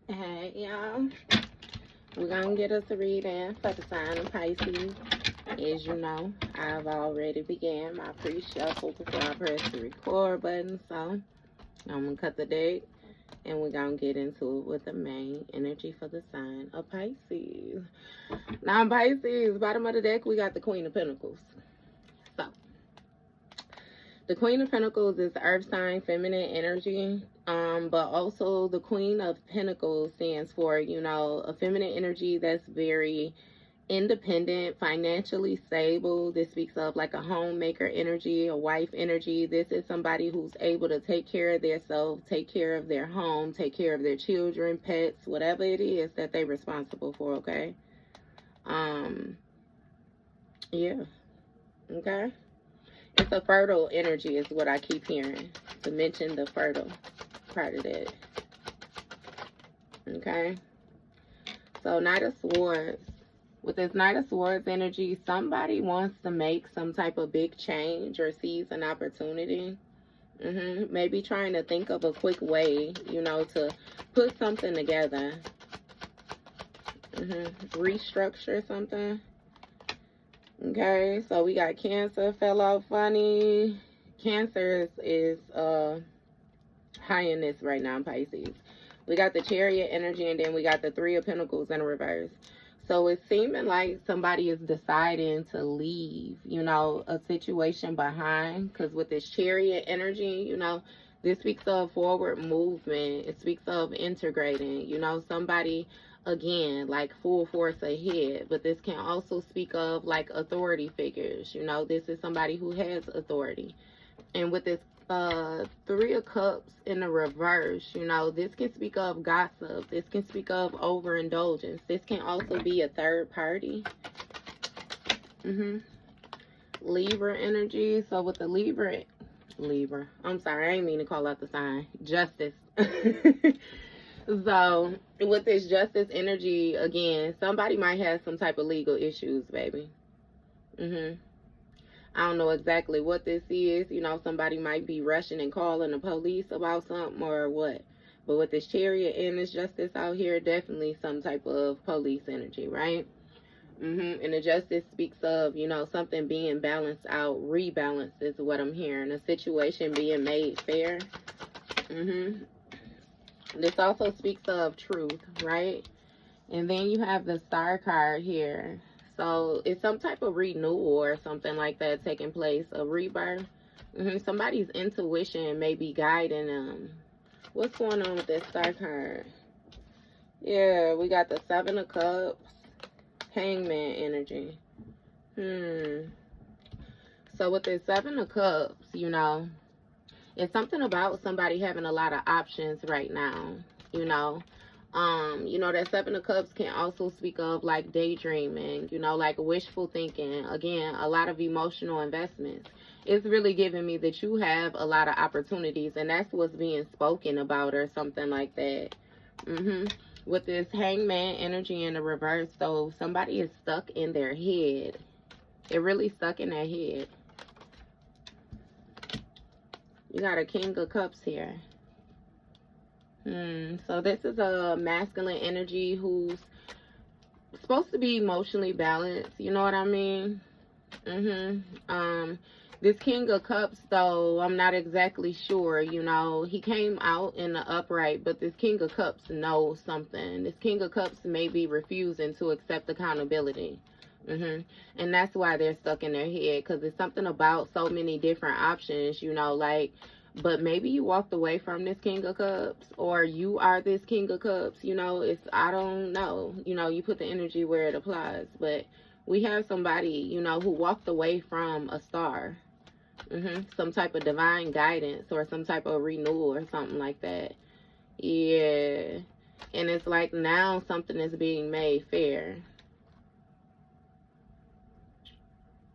Hey, y'all. We're going to get us a reading for the sign of Pisces. As you know, I've already began my pre-shuffle before I press the record button. So, I'm going to cut the deck and we're going to get into it with the main energy for the sign of Pisces. Now, Pisces, bottom of the deck, we got the Queen of Pentacles. So, the Queen of Pentacles is earth sign, feminine energy. But also the Queen of Pentacles stands for, you know, a feminine energy that's very independent, financially stable. This speaks of like a homemaker energy, a wife energy. This is somebody who's able to take care of themselves, take care of their home, take care of their children, pets, whatever it is that they're responsible for, okay? Yeah, okay? It's a fertile energy is what I keep hearing, to mention the fertile part of that. Okay? So, Knight of Swords. With this Knight of Swords energy, somebody wants to make some type of big change or seize an opportunity. Maybe trying to think of a quick way, you know, to put something together. Restructure something. Okay, so we got Cancer, fell out funny. Cancer is high in this right now, Pisces. We got the Chariot energy, and then we got the Three of Pentacles in reverse. So it's seeming like somebody is deciding to leave, you know, a situation behind. Because with this Chariot energy, you know, this speaks of forward movement. It speaks of integrating, you know, somebody, again, like full force ahead. But this can also speak of like authority figures. You know, this is somebody who has authority. And with this Three of Cups in the reverse, you know, this can speak of gossip. This can speak of overindulgence. This can also be a third party. Libra energy. So with the Libra, I'm sorry, I didn't mean to call out the sign. Justice. So with this Justice energy, again, somebody might have some type of legal issues, baby. I don't know exactly what this is. You know, somebody might be rushing and calling the police about something or what. But with this Chariot and this Justice out here, definitely some type of police energy, right? And the Justice speaks of, you know, something being balanced out, rebalanced is what I'm hearing. A situation being made fair. This also speaks of truth, right? And then you have the Star card here. So it's some type of renewal or something like that taking place, a rebirth. Somebody's intuition may be guiding them. What's going on with this Star card? Yeah, we got the Seven of Cups, Hangman energy. So with this Seven of Cups, you know, it's something about somebody having a lot of options right now, you know. You know, that Seven of Cups can also speak of like daydreaming, you know, like wishful thinking. Again, a lot of emotional investments. It's really giving me that you have a lot of opportunities, and that's what's being spoken about or something like that. With this Hangman energy in the reverse, so somebody is stuck in their head. They're really stuck in their head. You got a King of Cups here. So this is a masculine energy who's supposed to be emotionally balanced. You know what I mean? This King of Cups, though, I'm not exactly sure. You know, he came out in the upright, but this King of Cups knows something. This King of Cups may be refusing to accept accountability. And that's why they're stuck in their head, because it's something about so many different options, you know, like, but maybe you walked away from this King of Cups, or you are this King of Cups, you know, it's, I don't know, you know, you put the energy where it applies, but we have somebody, you know, who walked away from a star, some type of divine guidance, or some type of renewal, or something like that. Yeah, and it's like now something is being made fair.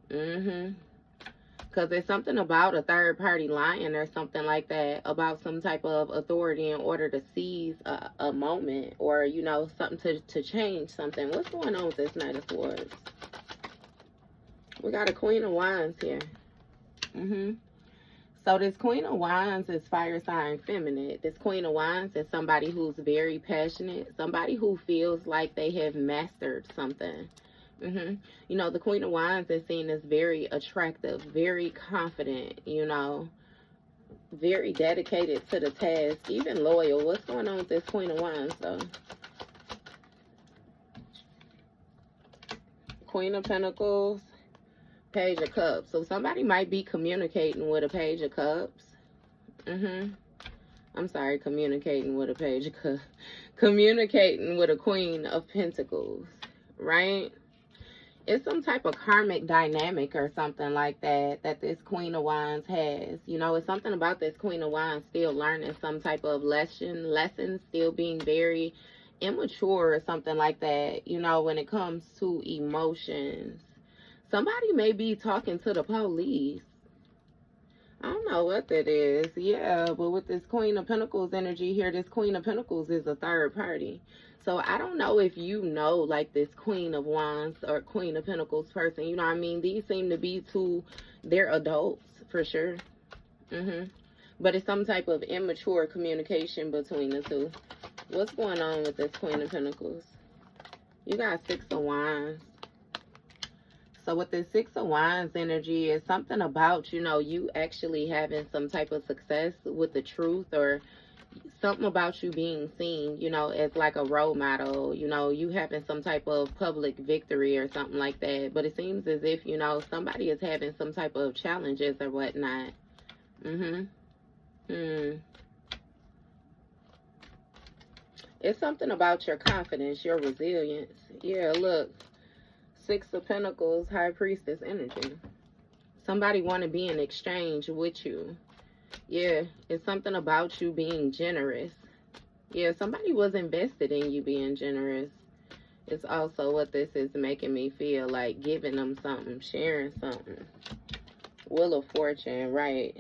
Because there's something about a third party lying or something like that, about some type of authority in order to seize a moment, or, you know, something to change something. What's going on with this Knight of Swords? We got a Queen of Wands here. So this Queen of Wands is fire sign feminine. This Queen of Wands is somebody who's very passionate, somebody who feels like they have mastered something. You know, the Queen of Wands is seen as very attractive, very confident, you know, very dedicated to the task, even loyal. What's going on with this Queen of Wands, though? Queen of Pentacles, Page of Cups. So somebody might be communicating with a Page of Cups. I'm sorry, communicating with a Page of Cups. Communicating with a Queen of Pentacles, right? It's some type of karmic dynamic or something like that that this Queen of Wands has. You know, it's something about this Queen of Wands still learning some type of lesson, still being very immature or something like that, you know, when it comes to emotions. Somebody may be talking to the police. I don't know what that is. Yeah, but with this Queen of Pentacles energy here, this Queen of Pentacles is a third party. So I don't know if you know, like, this Queen of Wands or Queen of Pentacles person. You know what I mean? These seem to be two, they're adults for sure. But it's some type of immature communication between the two. What's going on with this Queen of Pentacles? You got Six of Wands. So with this Six of Wands energy, is something about, you know, you actually having some type of success with the truth, or something about you being seen, you know, as like a role model, you know, you having some type of public victory or something like that. But it seems as if, you know, somebody is having some type of challenges or whatnot. It's something about your confidence, your resilience. Yeah, look. Six of Pentacles, High Priestess energy. Somebody want to be in exchange with you. Yeah, it's something about you being generous. Yeah, somebody was invested in you being generous. It's also what this is making me feel like, giving them something, sharing something. Wheel of Fortune, right.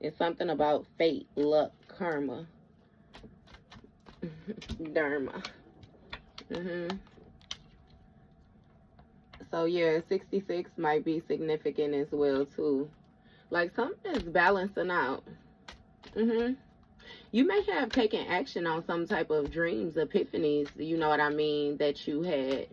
It's something about fate, luck, karma. Dharma. So yeah, 66 might be significant as well too. Like, something is balancing out. You may have taken action on some type of dreams, epiphanies, you know what I mean, that you had.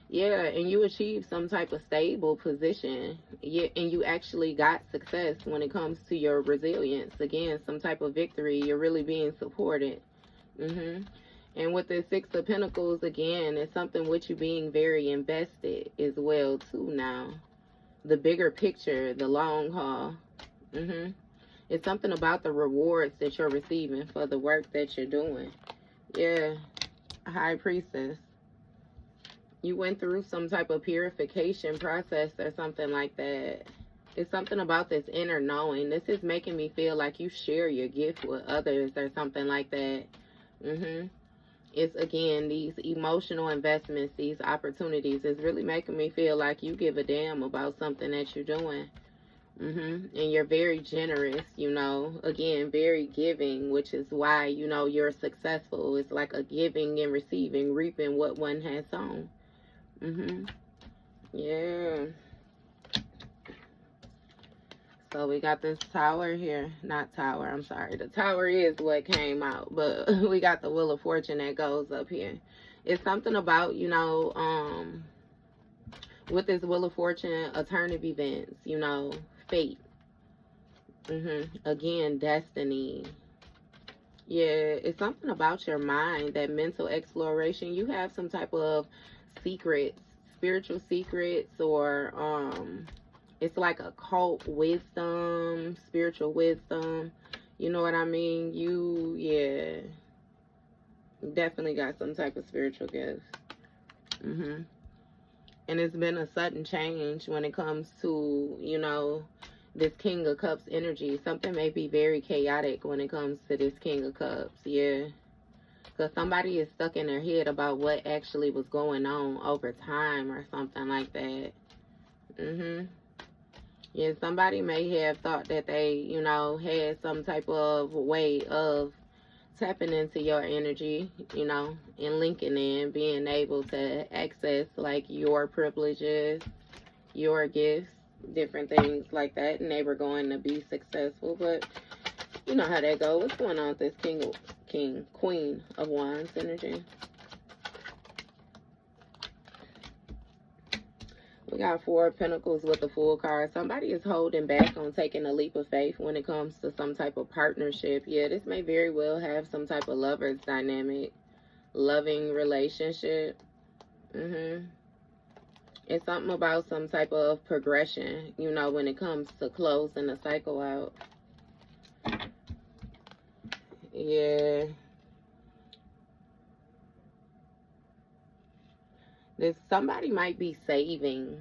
Yeah, and you achieved some type of stable position. Yeah, and you actually got success when it comes to your resilience. Again, some type of victory. You're really being supported. And with the Six of Pentacles, again, it's something with you being very invested as well too now. The bigger picture, the long haul. It's something about the rewards that you're receiving for the work that you're doing. Yeah, High Priestess. You went through some type of purification process or something like that. It's something about this inner knowing. This is making me feel like you share your gift with others or something like that. It's, again, these emotional investments, these opportunities, is really making me feel like you give a damn about something that you're doing. And you're very generous, you know, again, very giving, which is why, you know, you're successful. It's like a giving and receiving, reaping what one has sown. Yeah. So we got this Tower here. Not Tower, I'm sorry. The Tower is what came out. But we got the Wheel of Fortune that goes up here. It's something about, you know, with this Wheel of Fortune, a turn of events, you know, fate. Again, destiny. Yeah, it's something about your mind, that mental exploration. You have some type of secrets, spiritual secrets, or it's like occult wisdom, spiritual wisdom. You know what I mean? You, yeah, definitely got some type of spiritual gifts. And it's been a sudden change when it comes to, you know, this King of Cups energy. Something may be very chaotic when it comes to this King of Cups. Yeah. Because somebody is stuck in their head about what actually was going on over time or something like that. Yeah, somebody may have thought that they, you know, had some type of way of tapping into your energy, you know, and linking in, being able to access, like, your privileges, your gifts. different things like that, and they were going to be successful. But you know how that goes. What's going on with this Queen of Wands energy? We got Four of Pentacles with the Fool card. Somebody is holding back on taking a leap of faith when it comes to some type of partnership. Yeah, this may very well have some type of lover's dynamic, loving relationship. It's something about some type of progression, you know, when it comes to closing the cycle out. Yeah. Somebody might be saving.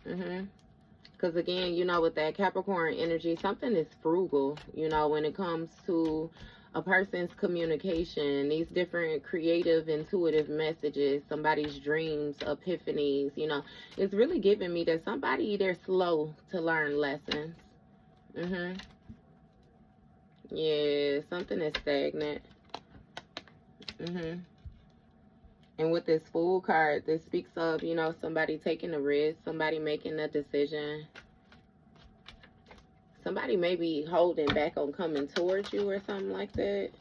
Because again, you know, with that Capricorn energy, something is frugal, you know, when it comes to a person's communication, these different creative, intuitive messages, somebody's dreams, epiphanies, you know, it's really giving me that somebody, they're slow to learn lessons. Yeah, something is stagnant. And with this Fool card, this speaks of, you know, somebody taking a risk, somebody making a decision. Somebody may be holding back on coming towards you or something like that.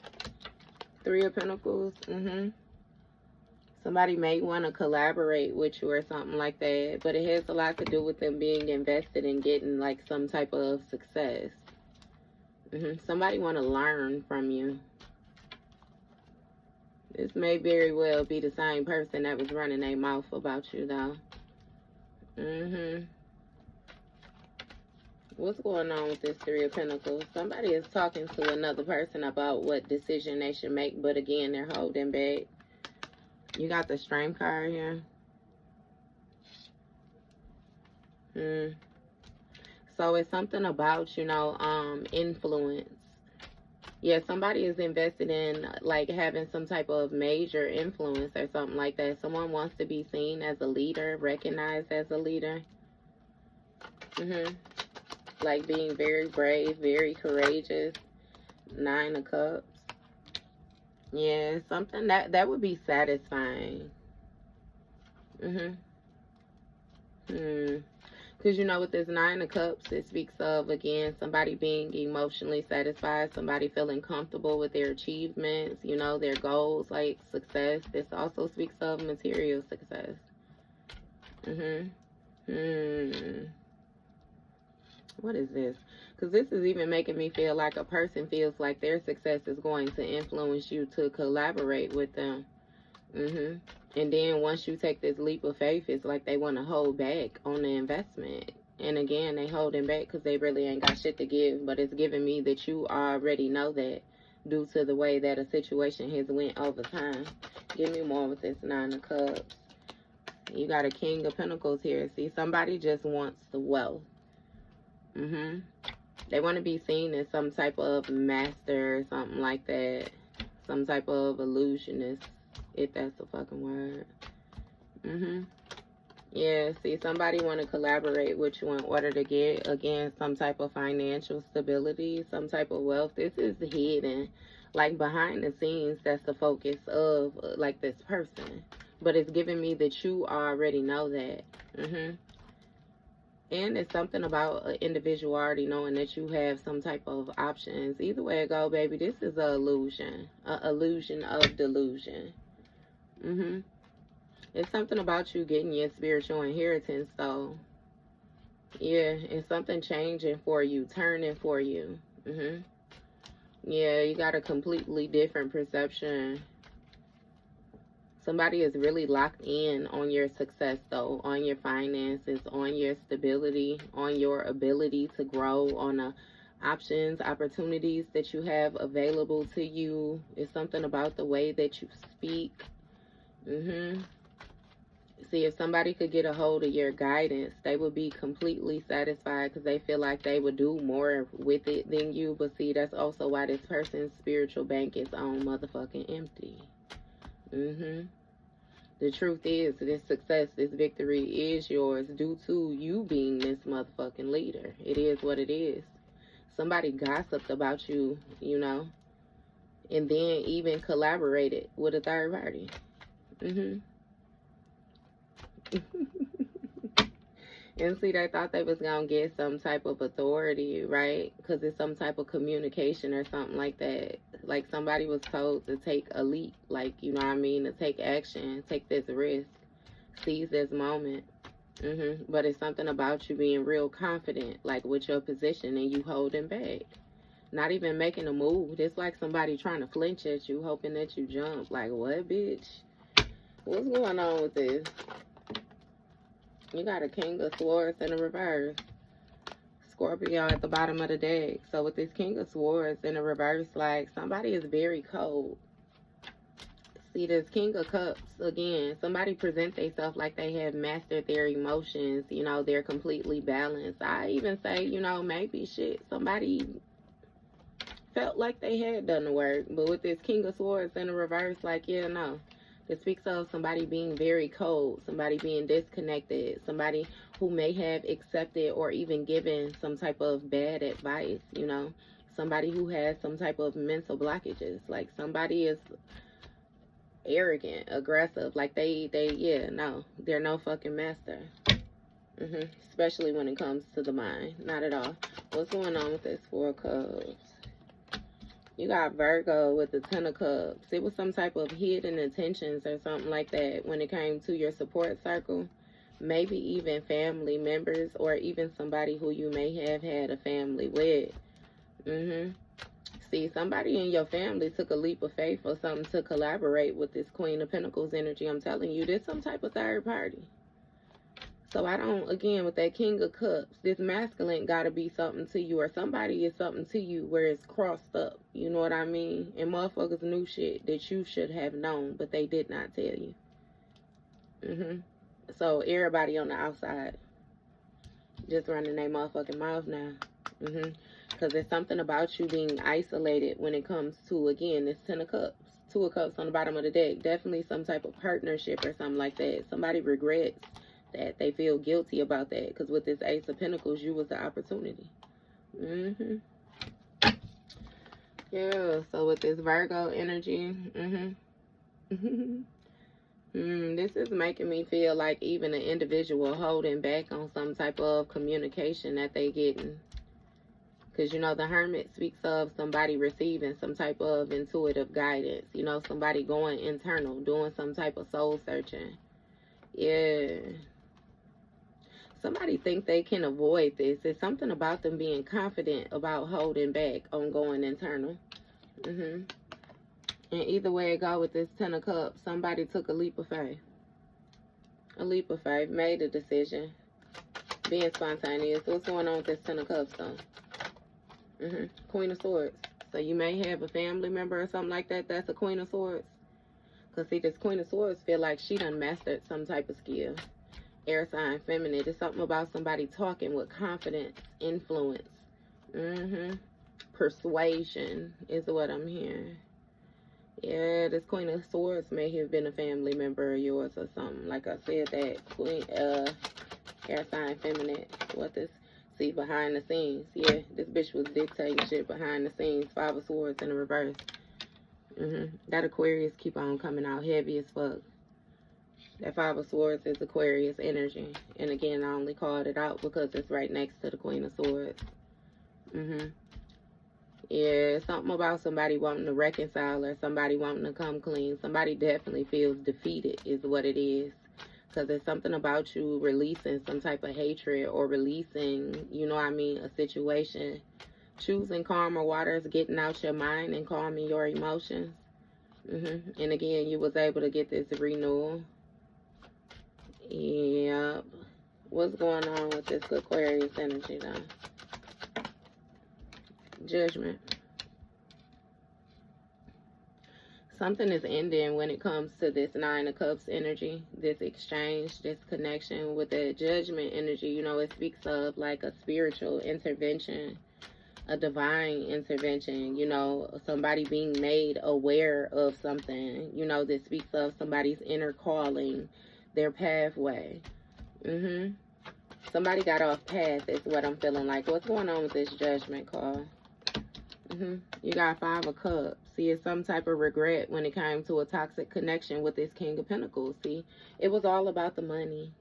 Three of Pentacles. Somebody may want to collaborate with you or something like that. But it has a lot to do with them being invested in getting like some type of success. Somebody want to learn from you. This may very well be the same person that was running their mouth about you, though. What's going on with this Three of Pentacles? Somebody is talking to another person about what decision they should make, but again, they're holding back. You got the Strength card here. So it's something about, you know, influence. Yeah, somebody is invested in like having some type of major influence or something like that. Someone wants to be seen as a leader, recognized as a leader. Like being very brave, very courageous. Nine of Cups. Yeah, something that would be satisfying. Because, you know, with this Nine of Cups, it speaks of, again, somebody being emotionally satisfied, somebody feeling comfortable with their achievements, you know, their goals, like success. This also speaks of material success. What is this? Because this is even making me feel like a person feels like their success is going to influence you to collaborate with them. And then once you take this leap of faith, it's like they want to hold back on the investment. And again, they holding back because they really ain't got shit to give. But it's giving me that you already know that due to the way that a situation has went over time. Give me more with this Nine of Cups. You got a King of Pentacles here. See, somebody just wants the wealth. They want to be seen as some type of master or something like that. Some type of illusionist, if that's a fucking word. Yeah, see, somebody want to collaborate with you in order to get, again, some type of financial stability, some type of wealth. This is hidden. Like, behind the scenes, that's the focus of, like, this person. But it's giving me that you already know that. And it's something about an individual already knowing that you have some type of options. Either way it go, baby, this is an illusion. An illusion of delusion. It's something about you getting your spiritual inheritance, though. Yeah, it's something changing for you, turning for you. Yeah, you got a completely different perception. Somebody is really locked in on your success, though, on your finances, on your stability, on your ability to grow, on the options, opportunities that you have available to you. It's something about the way that you speak. See, if somebody could get a hold of your guidance, they would be completely satisfied because they feel like they would do more with it than you. But see, that's also why this person's spiritual bank is on motherfucking empty. The truth is, this success, this victory is yours due to you being this motherfucking leader. It is what it is. Somebody gossiped about you, you know, and then even collaborated with a third party. And see, they thought they was going to get some type of authority, right? Because it's some type of communication or something like that. Like somebody was told to take a leap, like, you know what I mean, to take action, take this risk, seize this moment. But it's something about you being real confident, like with your position, and you holding back. Not even making a move. It's like somebody trying to flinch at you, hoping that you jump. Like, what, bitch? What's going on with this? You got a King of Swords in the reverse. Scorpio at the bottom of the deck. So with this King of Swords in the reverse, like somebody is very cold. See this King of Cups again. Somebody present themselves like they have mastered their emotions. You know, they're completely balanced. I even say, you know, maybe shit. Somebody felt like they had done the work. But with this King of Swords in the reverse, like, yeah, no. It speaks of somebody being very cold, somebody being disconnected, somebody who may have accepted or even given some type of bad advice, you know, somebody who has some type of mental blockages, like somebody is arrogant, aggressive, like yeah, no, they're no fucking master. Especially when it comes to the mind, not at all. What's going on with this Four of Cups? You got Virgo with the Ten of Cups. It was some type of hidden intentions or something like that when it came to your support circle. Maybe even family members or even somebody who you may have had a family with. See, somebody in your family took a leap of faith or something to collaborate with this Queen of Pentacles energy. I'm telling you, there's some type of third party. So I don't, again, with that King of Cups, this masculine got to be something to you, or somebody is something to you where it's crossed up. You know what I mean? And motherfuckers knew shit that you should have known, but they did not tell you. So everybody on the outside just running their motherfucking mouth now. Because there's something about you being isolated when it comes to, again, this Ten of Cups. Two of Cups on the bottom of the deck. Definitely some type of partnership or something like that. Somebody regrets that. They feel guilty about that, because with this Ace of Pentacles, you was the opportunity. Yeah, so with this Virgo energy, this is making me feel like even an individual holding back on some type of communication that they getting. Because, you know, the Hermit speaks of somebody receiving some type of intuitive guidance. You know, somebody going internal, doing some type of soul searching. Yeah. Somebody think they can avoid this. It's something about them being confident about holding back on going internal. And either way it go with this Ten of Cups, somebody took a leap of faith. A leap of faith, made a decision. Being spontaneous. What's going on with this Ten of Cups, though? Queen of Swords. So you may have a family member or something like that that's a Queen of Swords. Because, see, this Queen of Swords feel like she done mastered some type of skill. Air sign, feminine. It's something about somebody talking with confidence, influence. Persuasion is what I'm hearing. Yeah, this Queen of Swords may have been a family member of yours or something. Like I said, that Queen, air sign, feminine. What this? See, behind the scenes. Yeah, this bitch was dictating shit behind the scenes. Five of Swords in the reverse. That Aquarius keep on coming out heavy as fuck. That Five of Swords is Aquarius energy. And again, I only called it out because it's right next to the Queen of Swords. Yeah, something about somebody wanting to reconcile or somebody wanting to come clean. Somebody definitely feels defeated is what it is. Because there's something about you releasing some type of hatred or releasing, you know what I mean, a situation. Choosing calmer waters, getting out your mind and calming your emotions. And again, you was able to get this renewal. Yep. What's going on with this Aquarius energy, though? Judgment. Something is ending when it comes to this Nine of Cups energy, this exchange, this connection with the Judgment energy. You know, it speaks of like a spiritual intervention, a divine intervention, you know, somebody being made aware of something, you know, that speaks of somebody's inner calling, their pathway. Somebody got off path is what I'm feeling like. What's going on with this Judgment card? You got Five of Cups. See, it's some type of regret when it came to a toxic connection with this King of Pentacles. See, it was all about the money.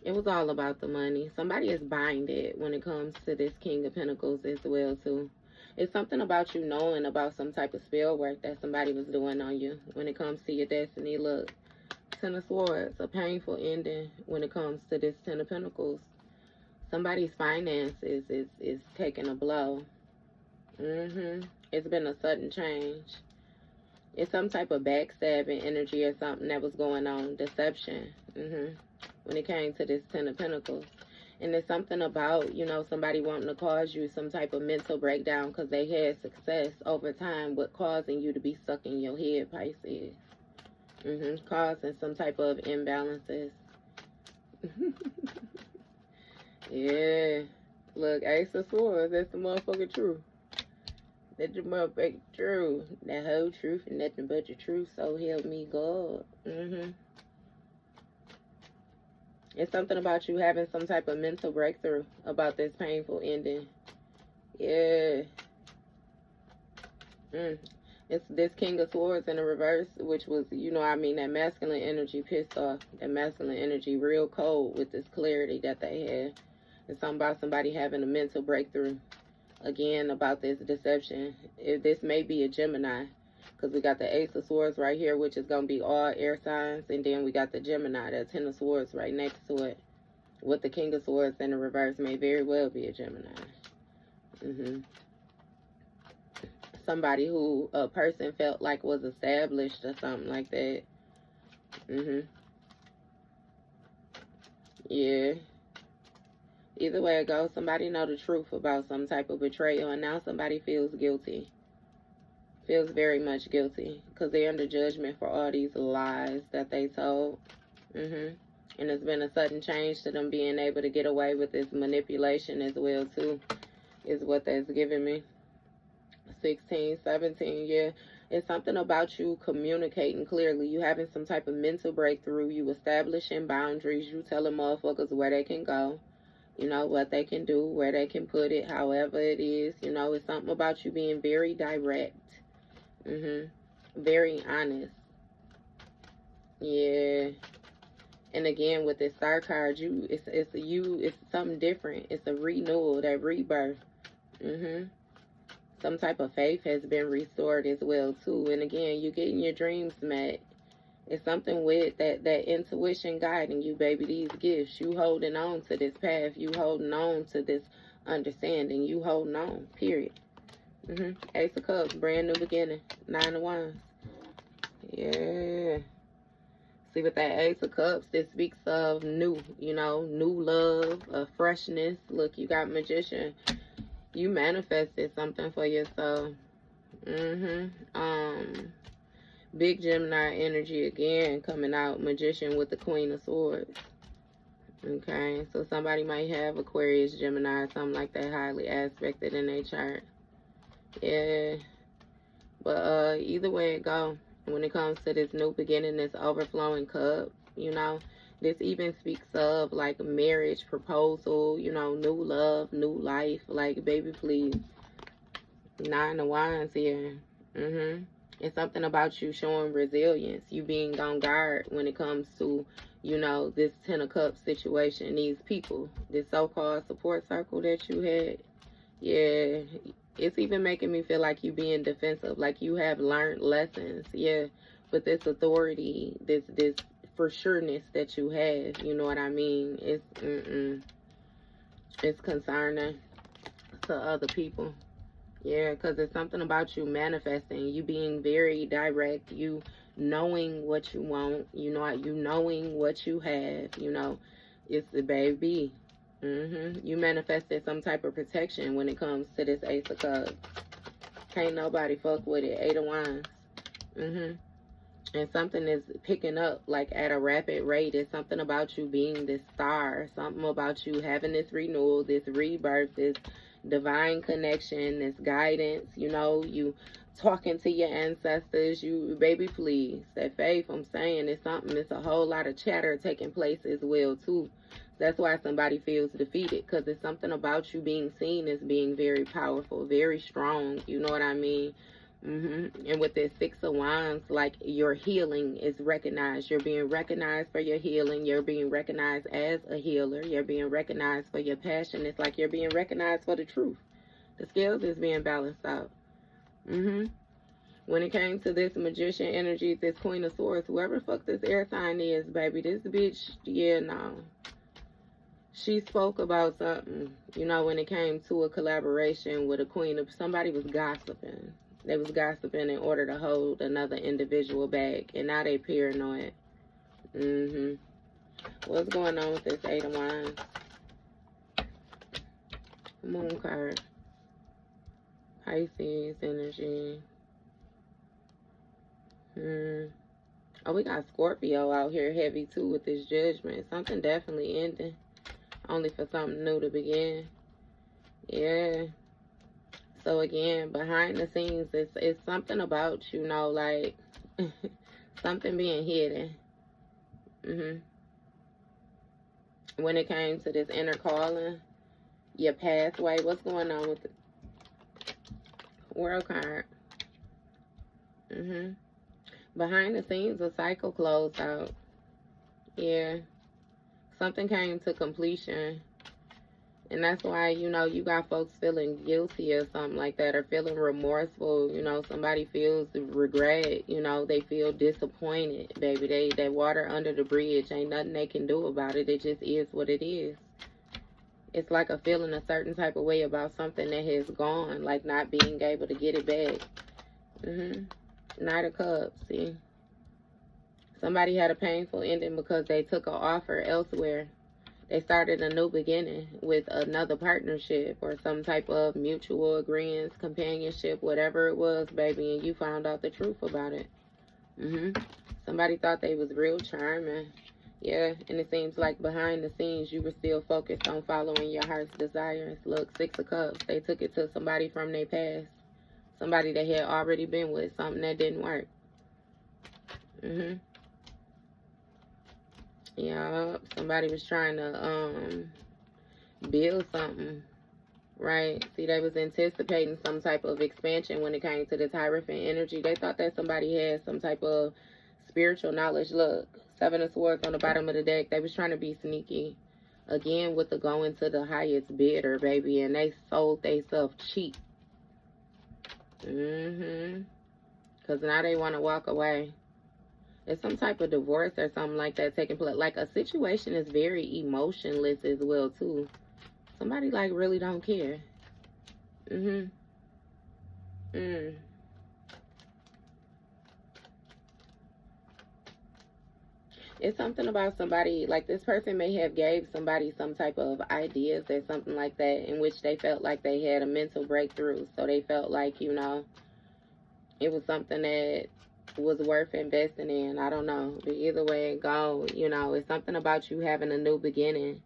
It was all about the money. Somebody is binded when it comes to this King of Pentacles as well, too. It's something about you knowing about some type of spell work that somebody was doing on you when it comes to your destiny. Look, Ten of Swords, a painful ending when it comes to this Ten of Pentacles. Somebody's finances is taking a blow. It's been a sudden change. It's some type of backstabbing energy or something that was going on. Deception. When it came to this Ten of Pentacles. And it's something about, you know, somebody wanting to cause you some type of mental breakdown because they had success over time with causing you to be stuck in your head, Pisces. Causing some type of imbalances. Yeah. Look, Ace of Swords, that's the motherfucking truth. That's the motherfucking truth. That whole truth and nothing but the truth, so help me God. It's something about you having some type of mental breakthrough about this painful ending. Yeah. It's this King of Swords in the reverse, which was, you know, I mean, that masculine energy pissed off. That masculine energy real cold with this clarity that they had. It's something about somebody having a mental breakthrough. Again, about this deception. This may be a Gemini. Because we got the Ace of Swords right here, which is going to be all air signs. And then we got the Gemini, the Ten of Swords right next to it. With the King of Swords in the reverse may very well be a Gemini. Somebody who a person felt like was established or something like that. Yeah. Either way it goes, somebody know the truth about some type of betrayal. And now somebody feels guilty. Feels very much guilty because they're under judgment for all these lies that they told. And it's been a sudden change to them being able to get away with this manipulation as well too, is what that's giving me. 16, 17, yeah. It's something about you communicating clearly. You having some type of mental breakthrough. You establishing boundaries. You telling motherfuckers where they can go. You know, what they can do, where they can put it, however it is. You know, it's something about you being very direct. Very honest. Yeah. And again, with this Star card, it's something different. It's a renewal, that rebirth. Some type of faith has been restored as well too. And again, you're getting your dreams met. It's something with that intuition guiding you, baby. These gifts, you holding on to this path. You holding on to this understanding. You holding on, period. Ace of Cups, brand new beginning. 9 of Wands. Yeah. See, with that Ace of Cups, this speaks of new, you know, new love, freshness. Look, you got Magician. You manifested something for yourself. Big Gemini energy again coming out. Magician with the Queen of Swords. Okay, so somebody might have Aquarius, Gemini, something like that, highly aspected in their chart. Yeah. But either way it go, when it comes to this new beginning, this overflowing cup, you know, this even speaks of like marriage, proposal, you know, new love, new life. Like, baby, please. 9 of Wands here. It's something about you showing resilience, you being on guard when it comes to, you know, this 10 of Cups situation, these people, this so-called support circle that you had. Yeah, it's even making me feel like you being defensive, like you have learned lessons. Yeah, but this authority, this for sureness that you have, you know what I mean? It's concerning to other people. Yeah, because it's something about you manifesting, you being very direct, you knowing what you want, you know, you knowing what you have, you know, it's the baby. You manifested some type of protection when it comes to this Ace of Cups. Can't nobody fuck with it. 8 of Wands. And something is picking up like at a rapid rate. It's something about you being this star. Something about you having this renewal, this rebirth, this divine connection, this guidance. You know, you talking to your ancestors. You, baby, please. That faith, I'm saying, it's something. It's a whole lot of chatter taking place as well, too. That's why somebody feels defeated, because it's something about you being seen as being very powerful, very strong. You know what I mean? And with this Six of Wands, like your healing is recognized. You're being recognized for your healing. You're being recognized as a healer. You're being recognized for your passion. It's like you're being recognized for the truth. The scales is being balanced out. When it came to this Magician energy, this Queen of Swords, whoever the fuck this air sign is, baby, this bitch, yeah, no. She spoke about something, you know, when it came to a collaboration with a queen of, somebody was gossiping. They was gossiping in order to hold another individual back, and now they paranoid. What's going on with this Eight of Wands? Moon card. Pisces energy. Oh, we got Scorpio out here heavy too with this Judgment. Something definitely ending. Only for something new to begin. Yeah. So again, behind the scenes, it's something about, you know, like something being hidden. When it came to this inner calling, your pathway, what's going on with the World card? Behind the scenes, a cycle closed out. Yeah. Something came to completion. And that's why, you know, you got folks feeling guilty or something like that, or feeling remorseful. You know, somebody feels regret. You know, they feel disappointed, baby. They water under the bridge. Ain't nothing they can do about it. It just is what it is. It's like a feeling a certain type of way about something that has gone, like not being able to get it back. Knight of Cups, see? Somebody had a painful ending because they took an offer elsewhere. They started a new beginning with another partnership or some type of mutual agreements, companionship, whatever it was, baby, and you found out the truth about it. Somebody thought they was real charming. Yeah, and it seems like behind the scenes you were still focused on following your heart's desires. Look, Six of Cups. They took it to somebody from their past. Somebody they had already been with, something that didn't work. Yeah, somebody was trying to build something, right? See, they was anticipating some type of expansion when it came to this Hierophant energy. They thought that somebody had some type of spiritual knowledge. Look, Seven of Swords on the bottom of the deck. They was trying to be sneaky. Again, with the going to the highest bidder, baby, and they sold themselves cheap. Because now they want to walk away. It's some type of divorce or something like that taking place. Like, a situation is very emotionless as well, too. Somebody, like, really don't care. It's something about somebody, like, this person may have gave somebody some type of ideas or something like that in which they felt like they had a mental breakthrough. So they felt like, you know, it was something that was worth investing in. I don't know. But either way it goes, you know, it's something about you having a new beginning,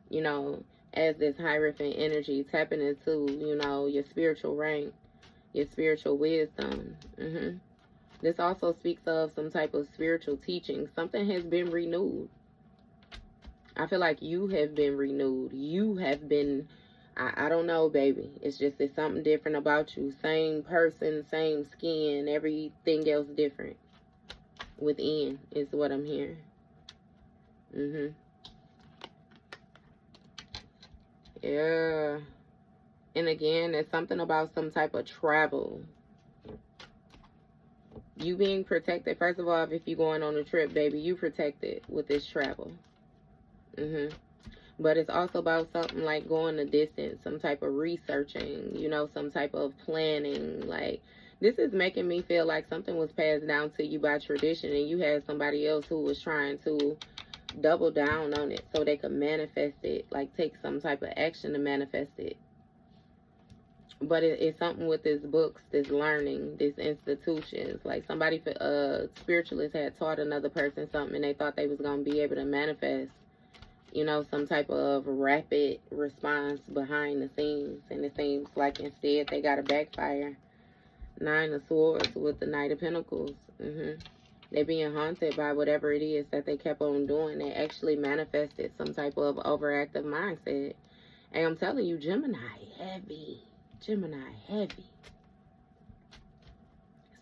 you know, as this Hierophant energy, tapping into, you know, your spiritual rank, your spiritual wisdom. This also speaks of some type of spiritual teaching. Something has been renewed. I feel like you have been renewed. You have been, I don't know, baby. It's just, it's something different about you. Same person, same skin, everything else different. Within is what I'm hearing. Yeah. And again, there's something about some type of travel. You being protected. First of all, if you're going on a trip, baby, you protected with this travel. But it's also about something like going a distance, some type of researching, you know, some type of planning. Like, this is making me feel like something was passed down to you by tradition and you had somebody else who was trying to double down on it so they could manifest it, like take some type of action to manifest it. But it's something with this books, this learning, this institutions. Like, somebody, spiritualist had taught another person something and they thought they was going to be able to manifest, you know, some type of rapid response behind the scenes. And it seems like instead they got a backfire. Nine of Swords with the Knight of Pentacles. They being haunted by whatever it is that they kept on doing. They actually manifested some type of overactive mindset. And I'm telling you, Gemini heavy. Gemini heavy.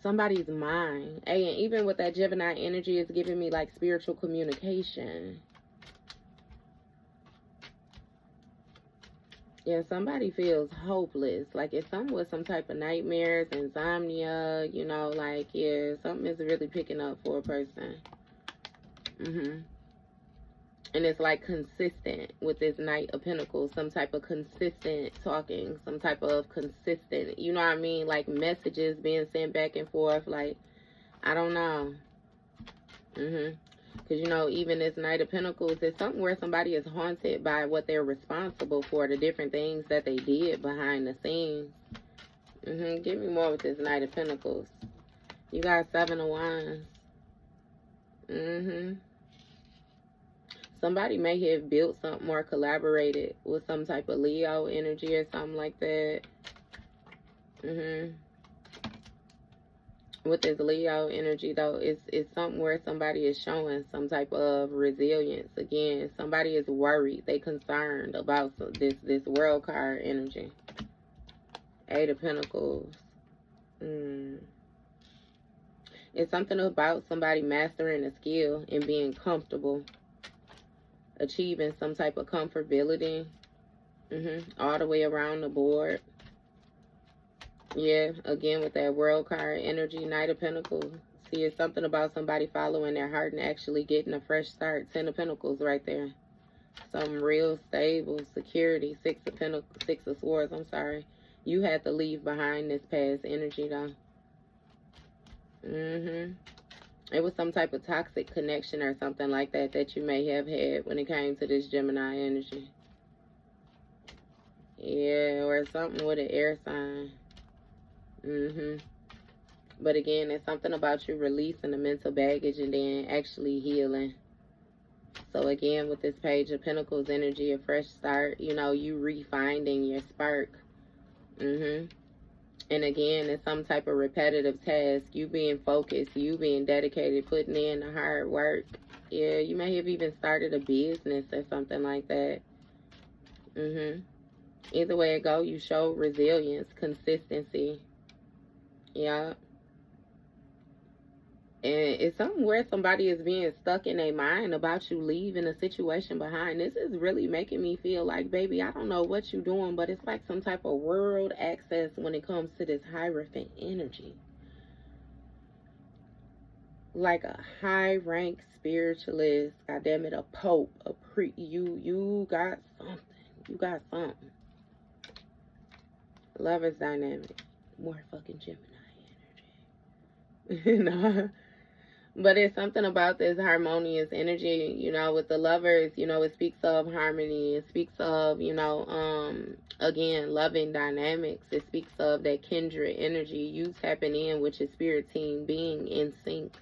somebody's mind. Hey, and even with that Gemini energy, it's giving me like spiritual communication. Yeah, somebody feels hopeless. Like it's something with some type of nightmares, insomnia, you know, like, yeah, something is really picking up for a person. And it's like consistent with this Knight of Pentacles, some type of consistent talking, some type of consistent, you know what I mean? Like messages being sent back and forth, like, I don't know. Because, you know, even this Knight of Pentacles is something where somebody is haunted by what they're responsible for, the different things that they did behind the scenes. Give me more with this Knight of Pentacles. You got 7 of Wands. Somebody may have built something or collaborated with some type of Leo energy or something like that. With this Leo energy, though, it's something where somebody is showing some type of resilience. Again, somebody is worried. They concerned about this World card energy. 8 of Pentacles. It's something about somebody mastering a skill and being comfortable. Achieving some type of comfortability. All the way around the board. Yeah, again with that World card energy, Knight of Pentacles. See, it's something about somebody following their heart and actually getting a fresh start. 10 of Pentacles right there. Some real stable security. 6 of Pentacles, 6 of Swords, I'm sorry. You had to leave behind this past energy, though. It was some type of toxic connection or something like that that you may have had when it came to this Gemini energy. Yeah, or something with an air sign. But again, it's something about you releasing the mental baggage and then actually healing. So again, with this Page of Pentacles energy, a fresh start, you know, you refinding your spark. And again, it's some type of repetitive task. You being focused, you being dedicated, putting in the hard work. Yeah, you may have even started a business or something like that. Either way it go, you show resilience, consistency. Yeah. And it's something where somebody is being stuck in their mind about you leaving a situation behind. This is really making me feel like, baby, I don't know what you're doing, but it's like some type of world access when it comes to this Hierophant energy. Like a high-rank spiritualist, goddamn it, a pope, a priest. You got something. You got something. Lover's dynamic. More fucking Gemini energy. No. But it's something about this harmonious energy, you know, with the lovers, you know, it speaks of harmony. It speaks of, you know, again, loving dynamics. It speaks of that kindred energy. You tapping in with your spirit team, being in sync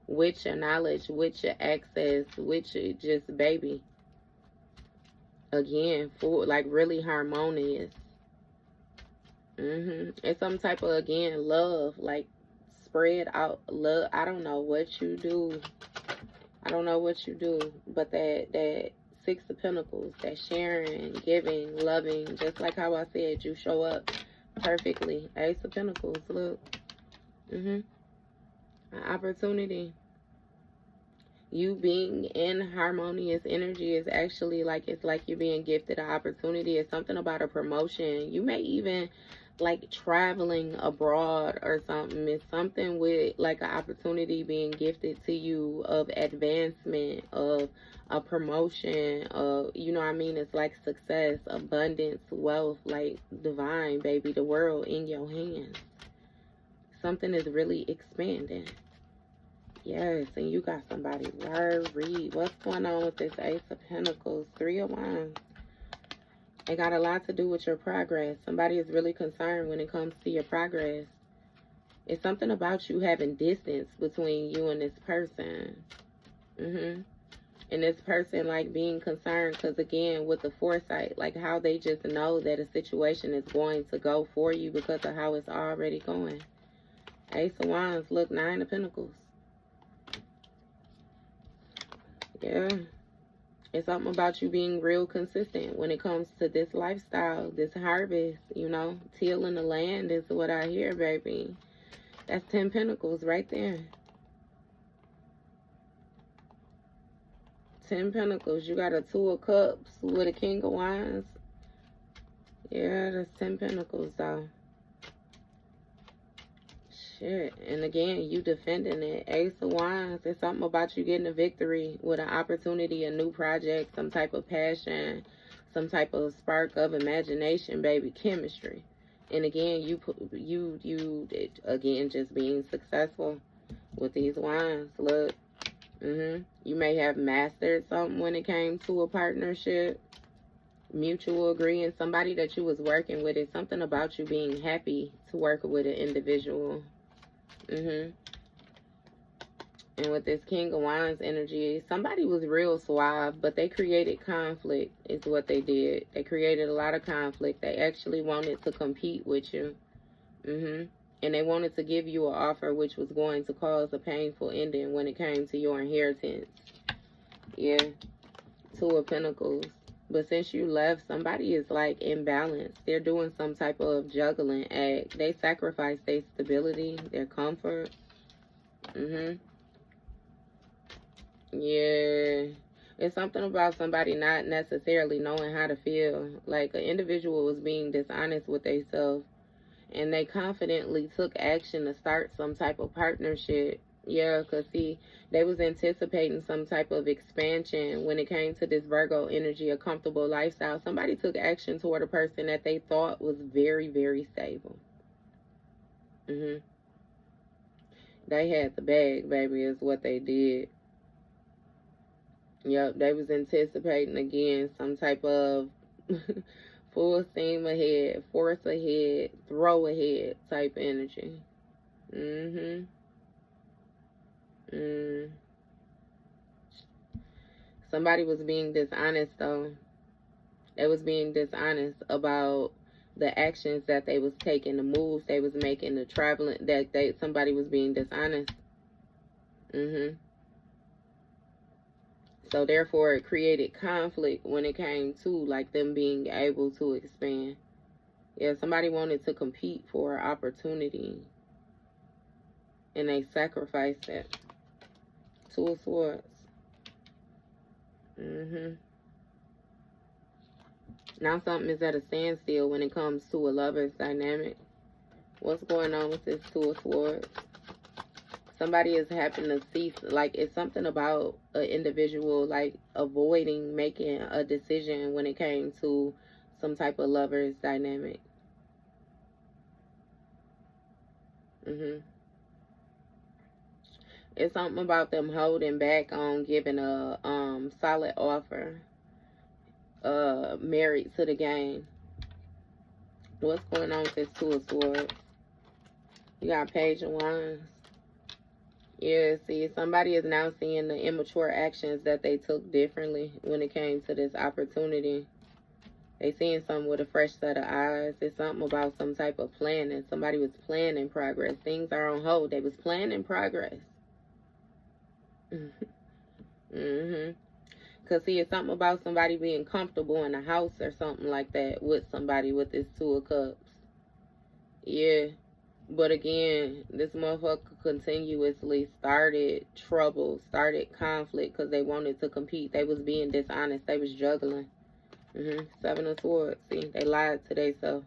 with your knowledge, with your access, with your just baby. Again, for like really harmonious. It's some type of, again, love, like, spread out love. I don't know what you do. I don't know what you do. But that 6 of Pentacles, that sharing, giving, loving, just like how I said, you show up perfectly. Ace of Pentacles, look. An opportunity. You being in harmonious energy is actually like, it's like you're being gifted an opportunity. It's something about a promotion. You may even like traveling abroad or something. It's something with like an opportunity being gifted to you of advancement, of a promotion, of, you know what I mean? It's like success, abundance, wealth, like divine, baby, the world in your hands. Something is really expanding. Yes, and you got somebody worried. What's going on with this Ace of Pentacles? 3 of Wands. It got a lot to do with your progress. Somebody is really concerned when it comes to your progress. It's something about you having distance between you and this person. And this person like being concerned because, again, with the foresight, like how they just know that a situation is going to go for you because of how it's already going. Ace of Wands, look, 9 of Pentacles. Yeah. It's something about you being real consistent when it comes to this lifestyle, this harvest, you know. Tilling the land is what I hear, baby. That's 10 Pentacles right there. 10 Pentacles. You got a 2 of Cups with a King of Wands. Yeah, that's 10 Pentacles, though. Shit. And again, you defending it. Ace of Wands. It's something about you getting a victory with an opportunity, a new project, some type of passion, some type of spark of imagination, baby. Chemistry. And again, you again, just being successful with these wands. Look. You may have mastered something when it came to a partnership. Mutual agreement. Somebody that you was working with. It's something about you being happy to work with an individual. And with this King of Wands energy, somebody was real suave, but they created conflict is what they did. They created a lot of conflict. They actually wanted to compete with you. And they wanted to give you an offer which was going to cause a painful ending when it came to your inheritance. Yeah. 2 of Pentacles. But since you left, somebody is like imbalanced. They're doing some type of juggling act. They sacrifice their stability, their comfort. Yeah. It's something about somebody not necessarily knowing how to feel. Like an individual was being dishonest with themselves. And they confidently took action to start some type of partnership. Yeah, because see, they was anticipating some type of expansion when it came to this Virgo energy, a comfortable lifestyle. Somebody took action toward a person that they thought was very, very stable. They had the bag, baby, is what they did. Yep, they was anticipating, again, some type of full steam ahead, force ahead, throw ahead type energy. Somebody was being dishonest, though. They was being dishonest about the actions that they was taking, the moves they was making, the traveling, somebody was being dishonest. So therefore it created conflict when it came to like them being able to expand. Yeah, somebody wanted to compete for an opportunity and they sacrificed it. 2 of Swords. Now something is at a standstill when it comes to a lover's dynamic. What's going on with this 2 of Swords? Somebody is having to cease, like it's something about an individual like avoiding making a decision when it came to some type of lover's dynamic. It's something about them holding back on giving a solid offer. Married to the game. What's going on with this 2 of Swords? You got Page of Wands. Yeah, see, somebody is now seeing the immature actions that they took differently when it came to this opportunity. They seeing something with a fresh set of eyes. It's something about some type of planning. Somebody was planning progress. Things are on hold. They was planning progress. Because, see, it's something about somebody being comfortable in a house or something like that with somebody with this 2 of Cups. Yeah. But again, this motherfucker continuously started trouble, started conflict because they wanted to compete. They was being dishonest. They was juggling. 7 of Swords. See, they lied to themselves.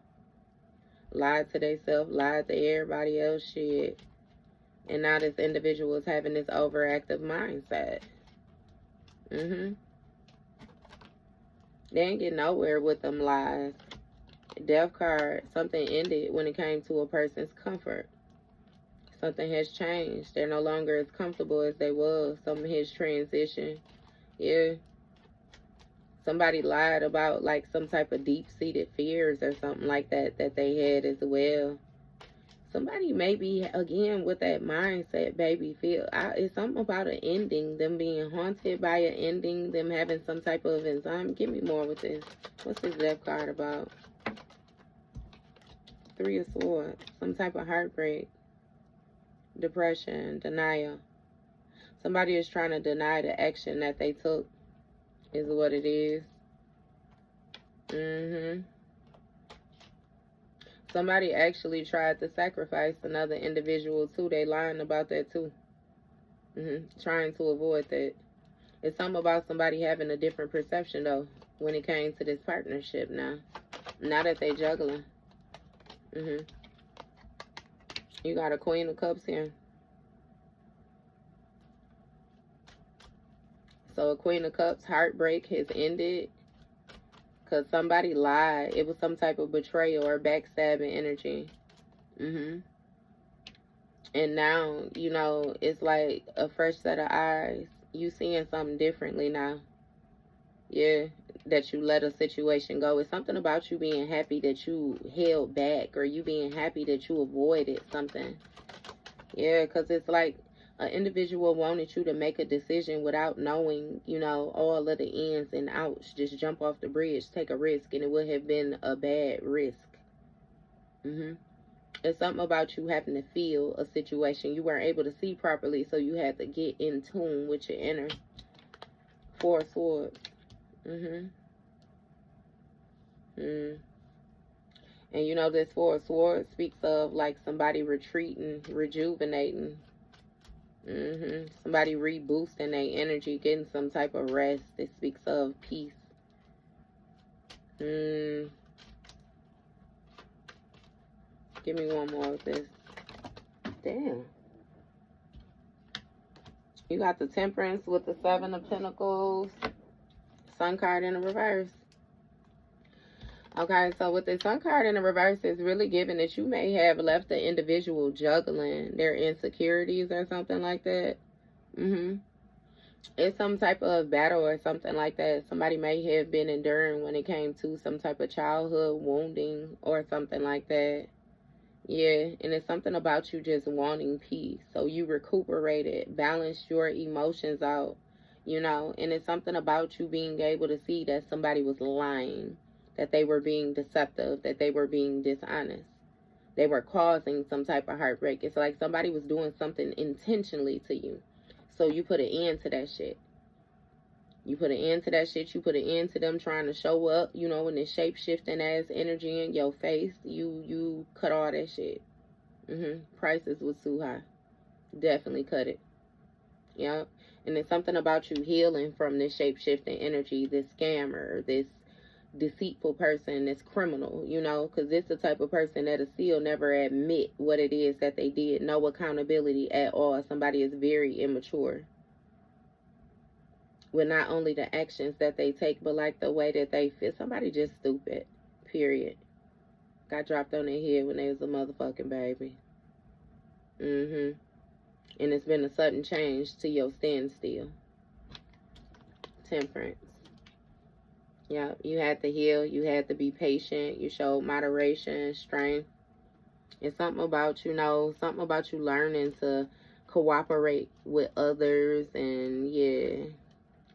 Lied to themselves, lied to everybody else, shit. And now this individual is having this overactive mindset. They ain't get nowhere with them lies. Death card. Something ended when it came to a person's comfort. Something has changed. They're no longer as comfortable as they was. Something has transitioned. Yeah. Somebody lied about like some type of deep-seated fears or something like that that they had as well. Somebody maybe, again, with that mindset, baby, it's something about an ending, them being haunted by an ending, them having some type of anxiety. Give me more with this. What's this death card about? 3 of Swords. Some type of heartbreak, depression, denial. Somebody is trying to deny the action that they took, is what it is. Somebody actually tried to sacrifice another individual too. They lying about that too. Trying to avoid that. It's something about somebody having a different perception though when it came to this partnership now. Now that they juggling. You got a Queen of Cups here. So a Queen of Cups, heartbreak has ended because somebody lied. It was some type of betrayal or backstabbing energy. And now, you know, it's like a fresh set of eyes. You seeing something differently now. Yeah, that you let a situation go. It's something about you being happy that you held back, or you being happy that you avoided something. Yeah, because it's like an individual wanted you to make a decision without knowing, you know, all of the ins and outs. Just jump off the bridge, take a risk, and it would have been a bad risk. It's something about you having to feel a situation you weren't able to see properly, so you had to get in tune with your inner. Four of Swords. And you know, this Four of Swords speaks of like somebody retreating, rejuvenating. Somebody reboosting their energy, getting some type of rest. It speaks of peace. Give me one more of this. Damn. You got the Temperance with the Seven of Pentacles. Sun card in the reverse. Okay, so with the Sun card in the reverse, it's really giving that you may have left the individual juggling their insecurities or something like that. It's some type of battle or something like that somebody may have been enduring when it came to some type of childhood wounding or something like that. Yeah, and it's something about you just wanting peace. So you recuperated, balanced your emotions out, you know, and it's something about you being able to see that somebody was lying, that they were being deceptive, that they were being dishonest. They were causing some type of heartbreak. It's like somebody was doing something intentionally to you. So you put an end to that shit. You put an end to that shit. You put an end to them trying to show up, you know, in this shape-shifting ass energy in your face. You cut all that shit. Prices was too high. Definitely cut it. Yep. And there's something about you healing from this shape-shifting energy, this scammer, this deceitful person, this criminal, you know, because it's the type of person that'll still never admit what it is that they did. No accountability at all. Somebody is very immature with not only the actions that they take, but like the way that they feel. Somebody just stupid, period. Got dropped on their head when they was a motherfucking baby. And it's been a sudden change to your standstill. Temperance. Yeah, you had to heal. You had to be patient. You showed moderation, strength. It's something about, you know, something about you learning to cooperate with others, and yeah,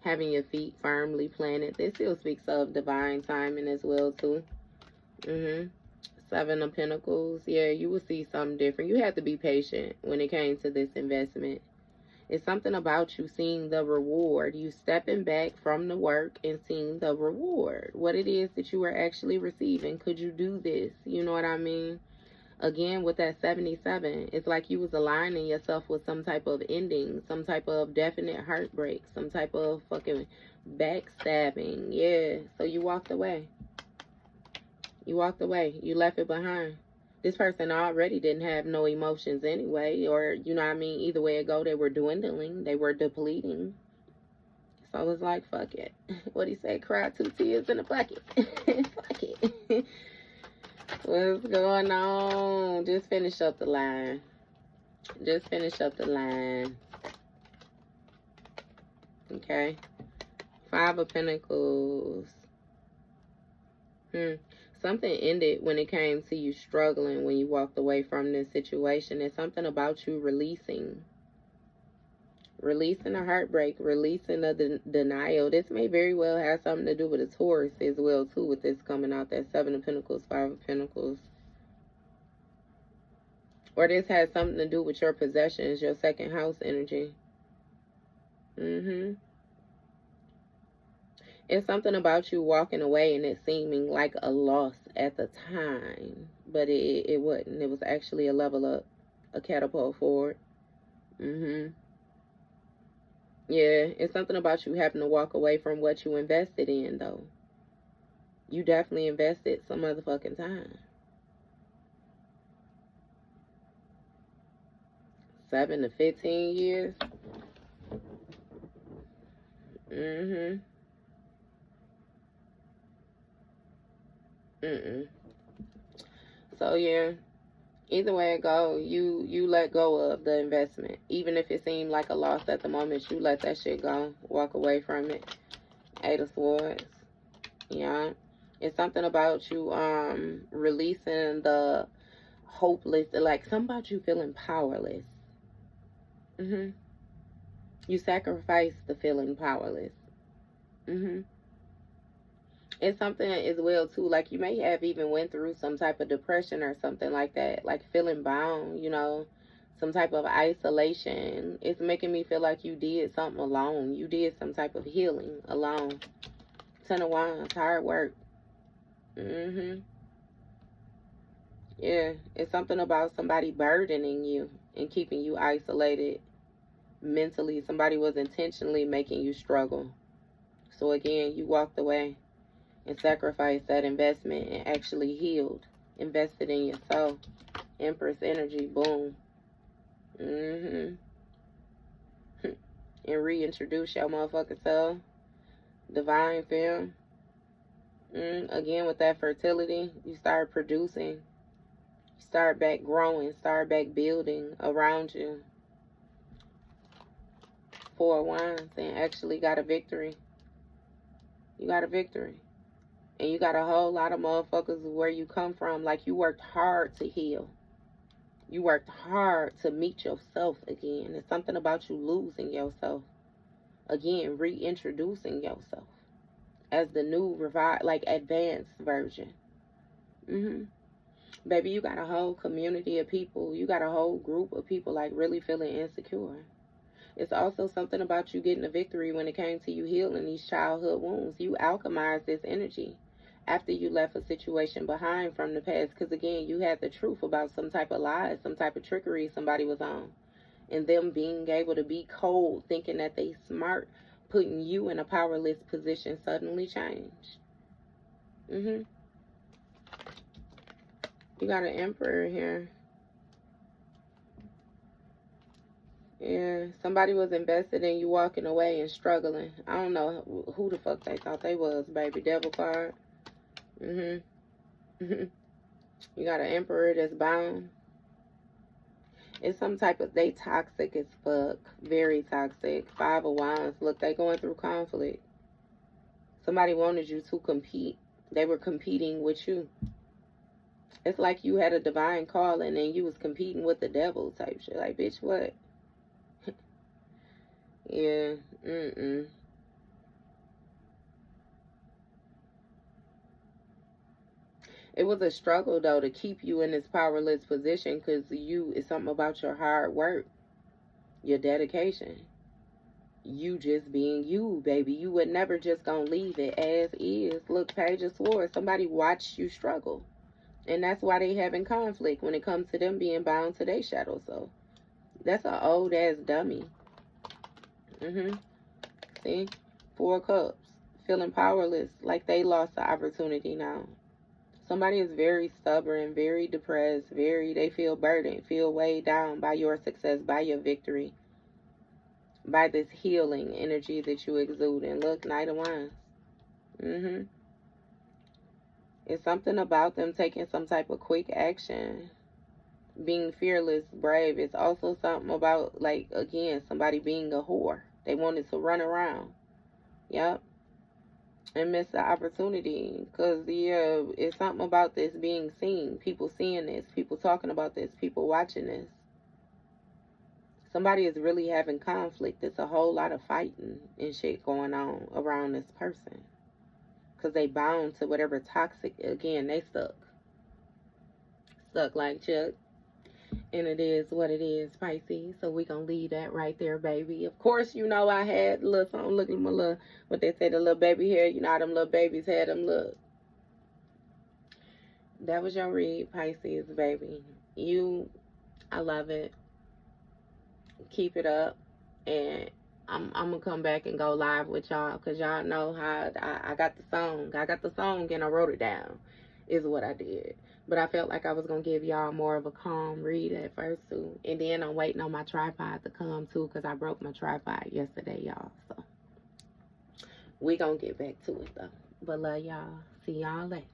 having your feet firmly planted. This still speaks of divine timing as well too. Seven of Pentacles. Yeah, you will see something different. You have to be patient when it came to this investment. It's something about you seeing the reward. You stepping back from the work and seeing the reward. What it is that you are actually receiving. Could you do this? You know what I mean? Again, with that 77, it's like you was aligning yourself with some type of ending, some type of definite heartbreak, some type of fucking backstabbing. Yeah, so you walked away. You walked away. You left it behind. This person already didn't have no emotions anyway, or, you know what I mean, either way it go, they were dwindling, they were depleting. So it was like, fuck it. What he say? Cry 2 tears in a bucket. Fuck it. What's going on? Just finish up the line. Just finish up the line. Okay. 5 of Pentacles. Something ended when it came to you struggling when you walked away from this situation. There's something about you releasing. Releasing a heartbreak, releasing a denial. This may very well have something to do with a Taurus as well too, with this coming out, that 7 of Pentacles, 5 of Pentacles. Or this has something to do with your possessions, your second house energy. It's something about you walking away and it seeming like a loss at the time. but it wasn't. It was actually a level up, a catapult forward. Yeah, it's something about you having to walk away from what you invested in, though. You definitely invested some motherfucking time. 7 to 15 years. So yeah, either way it go, you let go of the investment. Even if it seemed like a loss at the moment, you let that shit go. Walk away from it. 8 of Swords. Yeah. It's something about you releasing the hopeless, like something about you feeling powerless. You sacrifice the feeling powerless. It's something as well too, like you may have even went through some type of depression or something like that, like feeling bound, you know, some type of isolation. It's making me feel like you did something alone. You did some type of healing alone. 10 of Wands, hard work. Yeah, it's something about somebody burdening you and keeping you isolated mentally. Somebody was intentionally making you struggle. So again, you walked away and sacrificed that investment and actually healed. Invested in yourself. Empress energy, boom. And reintroduce your motherfucking self. Divine femme. Again, with that fertility, you start producing. Start back growing. Start back building around you. 4 of Wands, and actually got a victory. You got a victory. And you got a whole lot of motherfuckers where you come from. Like, you worked hard to heal. You worked hard to meet yourself again. It's something about you losing yourself. Again, reintroducing yourself as the new, revived, like, advanced version. Baby, you got a whole community of people. You got a whole group of people, like, really feeling insecure. It's also something about you getting a victory when it came to you healing these childhood wounds. You alchemized this energy after you left a situation behind from the past. Because, again, you had the truth about some type of lies, some type of trickery somebody was on. And them being able to be cold, thinking that they smart, putting you in a powerless position suddenly changed. You got an Emperor here. Yeah, somebody was invested in you walking away and struggling. I don't know who the fuck they thought they was, baby. Devil card. You got an Emperor that's bound. It's some type of, they toxic as fuck. Very toxic. 5 of Wands. Look, they going through conflict. Somebody wanted you to compete. They were competing with you. It's like you had a divine calling and you was competing with the devil type shit. Like, bitch, what? Yeah. It was a struggle, though, to keep you in this powerless position, because it's something about your hard work, your dedication, you just being you, baby. You would never just gonna leave it as is. Look, Page of Swords, somebody watched you struggle, and that's why they having conflict when it comes to them being bound to their shadow. So that's an old ass dummy. See, 4 Cups, feeling powerless, like they lost the opportunity now. Somebody is very stubborn, very depressed, they feel burdened, feel weighed down by your success, by your victory, by this healing energy that you exude. And look, Knight of Wands. It's something about them taking some type of quick action, being fearless, brave. It's also something about, like, again, somebody being a whore. They wanted to run around. Yep. And miss the opportunity, because yeah, it's something about this being seen, people seeing this, people talking about this, people watching this. Somebody is really having conflict. There's a whole lot of fighting and shit going on around this person, because they bound to whatever toxic, again, they stuck like Chuck. And it is what it is, Pisces. So we gonna leave that right there, baby. Of course, you know I had a little something. Look at my little, what they say, the little baby hair. You know how them little babies had them that was your read, Pisces, baby. I love it. Keep it up. And I'm gonna come back and go live with y'all, because y'all know how I got the song. I got the song and I wrote it down, is what I did. But I felt like I was gonna give y'all more of a calm read at first too. And then I'm waiting on my tripod to come too, because I broke my tripod yesterday, y'all. So we gonna get back to it though. But love y'all. See y'all later.